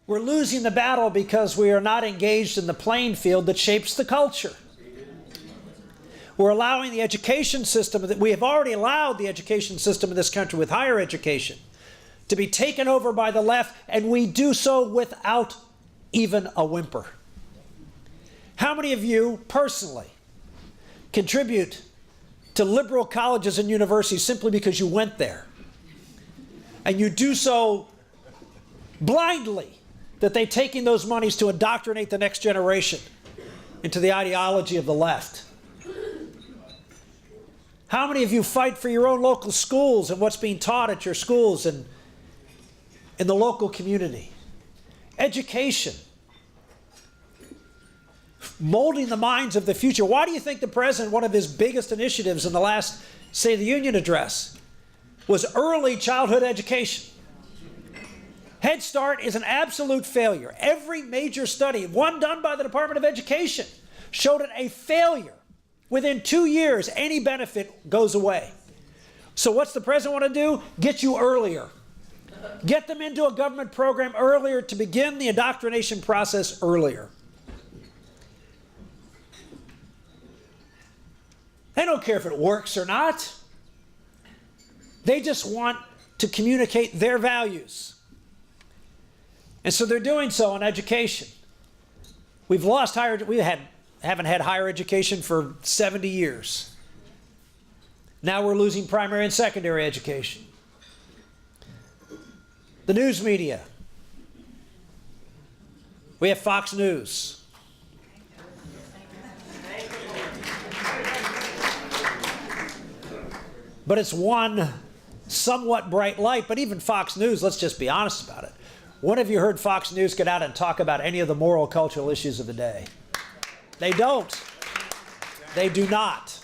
We're losing the battle because we are not engaged in the playing field that shapes the culture. We're allowing the education system, that we have already allowed the education system in this country with higher education to be taken over by the left, and we do so without even a whimper. How many of you personally contribute to liberal colleges and universities simply because you went there? And you do so blindly, that they're taking those monies to indoctrinate the next generation into the ideology of the left. How many of you fight for your own local schools and what's being taught at your schools and in the local community? Education. Molding the minds of the future. Why do you think the president, one of his biggest initiatives in the last State of the Union address, was early childhood education? Head Start is an absolute failure. Every major study, one done by the Department of Education, showed it a failure. Within 2 years, any benefit goes away. So what's the president want to do? Get you earlier. Get them into a government program earlier to begin the indoctrination process earlier. They don't care if it works or not. They just want to communicate their values. And so they're doing so in education. We've lost haven't had higher education for 70 years. Now we're losing primary and secondary education. The news media. We have Fox News. But it's one somewhat bright light. But even Fox News, let's just be honest about it. When have you heard Fox News get out and talk about any of the moral, cultural issues of the day? They don't. They do not.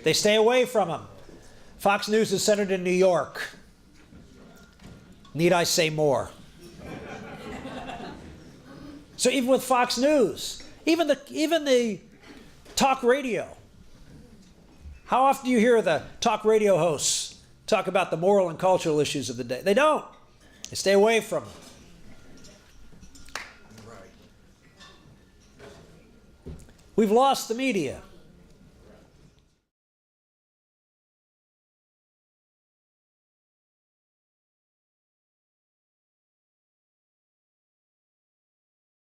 They stay away from them. Fox News is centered in New York. Need I say more? So even with Fox News, even the talk radio, how often do you hear the talk radio hosts talk about the moral and cultural issues of the day? They don't. They stay away from them. We've lost the media.